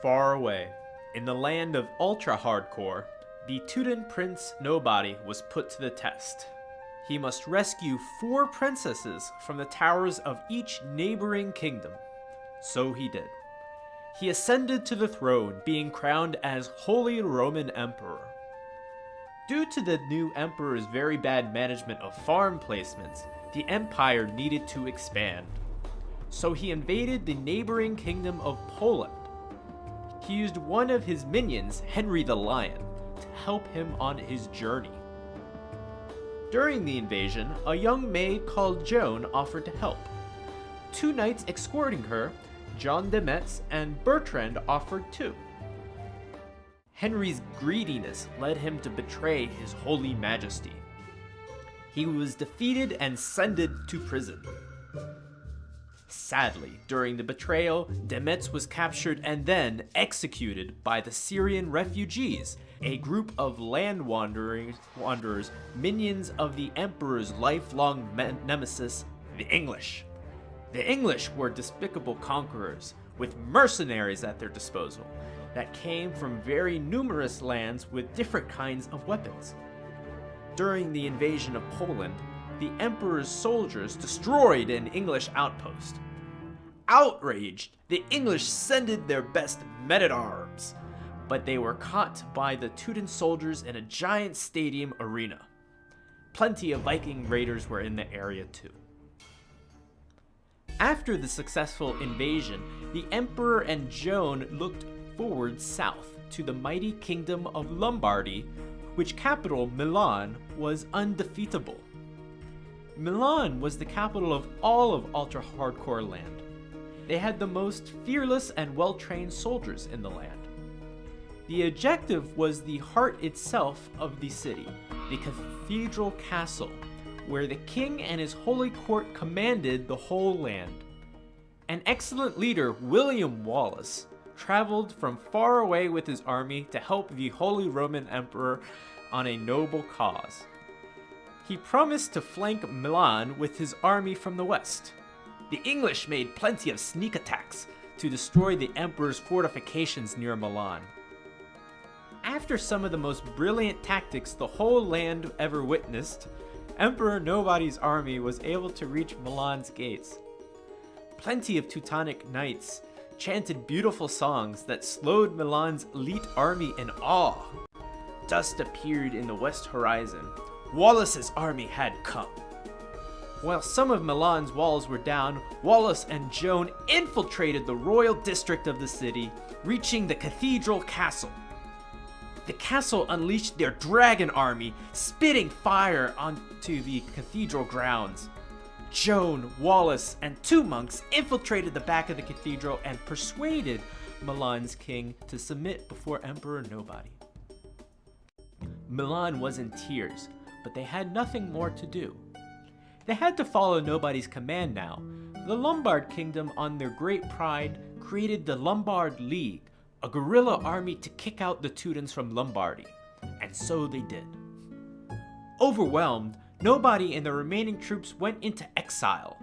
Far away, in the land of ultra-hardcore, the Teuton Prince Nobody was put to the test. He must rescue 4 princesses from the towers of each neighboring kingdom. So he did. He ascended to the throne, being crowned as Holy Roman Emperor. Due to the new emperor's very bad management of farm placements, the empire needed to expand. So he invaded the neighboring kingdom of Poland. He used one of his minions, Henry the Lion, to help him on his journey. During the invasion, a young maid called Joan offered to help. 2 knights escorting her, Joan de Metz and Bertrand, offered too. Henry's greediness led him to betray his Holy Majesty. He was defeated and sent to prison. Sadly, during the betrayal, de Metz was captured and then executed by the Syrian refugees, a group of land wanderers, minions of the emperor's lifelong nemesis, the English. The English were despicable conquerors, with mercenaries at their disposal, that came from very numerous lands with different kinds of weapons. During the invasion of Poland, the emperor's soldiers destroyed an English outpost. Outraged, the English sent their best men-at-arms, but they were caught by the Teuton soldiers in a giant stadium arena. Plenty of Viking raiders were in the area too. After the successful invasion, the emperor and Joan looked forward south to the mighty kingdom of Lombardy, which capital Milan was undefeatable. Milan was the capital of all of ultra-hardcore land. They had the most fearless and well-trained soldiers in the land. The objective was the heart itself of the city, the cathedral castle, where the king and his holy court commanded the whole land. An excellent leader, William Wallace, traveled from far away with his army to help the Holy Roman Emperor on a noble cause. He promised to flank Milan with his army from the west. The English made plenty of sneak attacks to destroy the emperor's fortifications near Milan. After some of the most brilliant tactics the whole land ever witnessed, Emperor Nobody's army was able to reach Milan's gates. Plenty of Teutonic knights chanted beautiful songs that slowed Milan's elite army in awe. Dust appeared in the west horizon. Wallace's army had come. While some of Milan's walls were down, Wallace and Joan infiltrated the royal district of the city, reaching the cathedral castle. The castle unleashed their dragon army, spitting fire onto the cathedral grounds. Joan, Wallace, and 2 monks infiltrated the back of the cathedral and persuaded Milan's king to submit before Emperor Nobody. Milan was in tears, but they had nothing more to do. They had to follow Nobody's command now. The Lombard kingdom, on their great pride, created the Lombard League, a guerrilla army to kick out the Teutons from Lombardy. And so they did. Overwhelmed, Nobody and the remaining troops went into exile.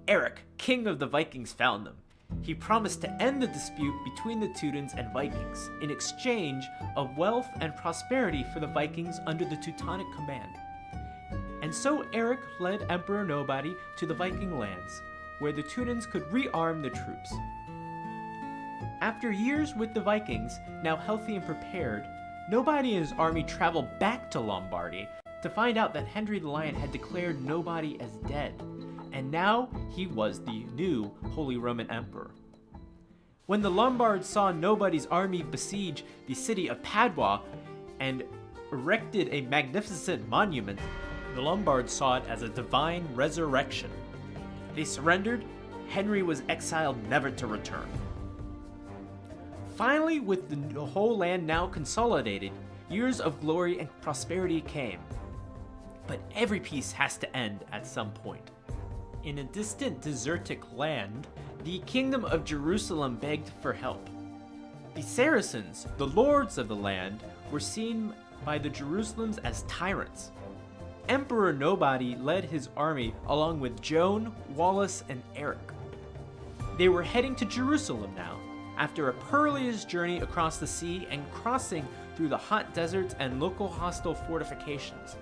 Eric, king of the Vikings, found them. He promised to end the dispute between the Teutons and Vikings in exchange of wealth and prosperity for the Vikings under the Teutonic command. And so Eric led Emperor Nobody to the Viking lands, where the Teutons could rearm the troops. After years with the Vikings, now healthy and prepared, Nobody and his army traveled back to Lombardy to find out that Henry the Lion had declared Nobody as dead, and now he was the new Holy Roman Emperor. When the Lombards saw Nobody's army besiege the city of Padua and erected a magnificent monument, the Lombards saw it as a divine resurrection. They surrendered. Henry was exiled never to return. Finally, with the whole land now consolidated, years of glory and prosperity came. But every peace has to end at some point. In a distant desertic land, the kingdom of Jerusalem begged for help. The Saracens, the lords of the land, were seen by the Jerusalems as tyrants. Emperor Nobody led his army along with Joan, Wallace, and Eric. They were heading to Jerusalem now. After a perilous journey across the sea and crossing through the hot deserts and local hostile fortifications,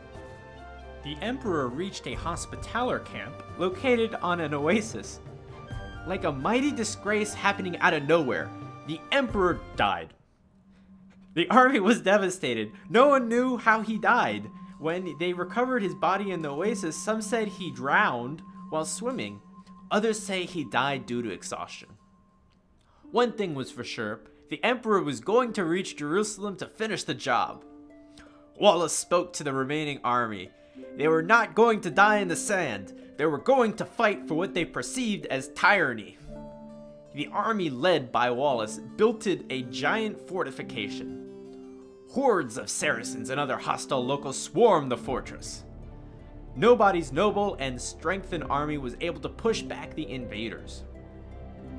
the emperor reached a hospitaller camp located on an oasis. Like a mighty disgrace happening out of nowhere, the emperor died. The army was devastated. No one knew how he died. When they recovered his body in the oasis, some said he drowned while swimming. Others say he died due to exhaustion. One thing was for sure, the emperor was going to reach Jerusalem to finish the job. Wallace spoke to the remaining army. They were not going to die in the sand. They were going to fight for what they perceived as tyranny. The army led by Wallace built a giant fortification. Hordes of Saracens and other hostile locals swarmed the fortress. Nobody's noble and strengthened army was able to push back the invaders.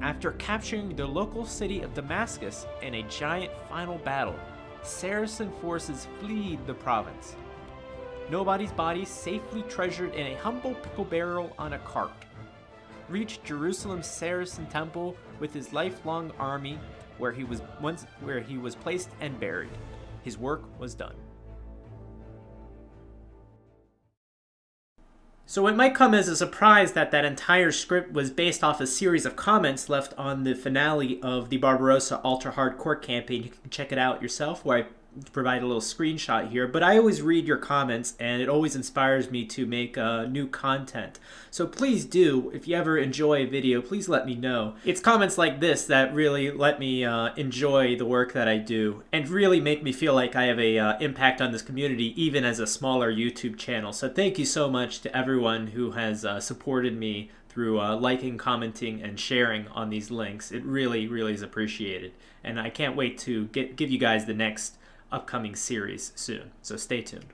After capturing the local city of Damascus in a giant final battle, Saracen forces fled the province. Nobody's body, safely treasured in a humble pickle barrel on a cart, reached Jerusalem's Saracen temple with his lifelong army, where he was placed and buried. His work was done. So it might come as a surprise that that entire script was based off a series of comments left on the finale of the Barbarossa Ultra Hardcore campaign. You can check it out yourself, where I provide a little screenshot here, but I always read your comments and it always inspires me to make new content. So please do, if you ever enjoy a video, please let me know. It's comments like this that really let me enjoy the work that I do and really make me feel like I have a impact on this community, even as a smaller YouTube channel. So thank you so much to everyone who has supported me through liking, commenting, and sharing on these links. It really, really is appreciated. And I can't wait to give you guys the next upcoming series soon, so stay tuned.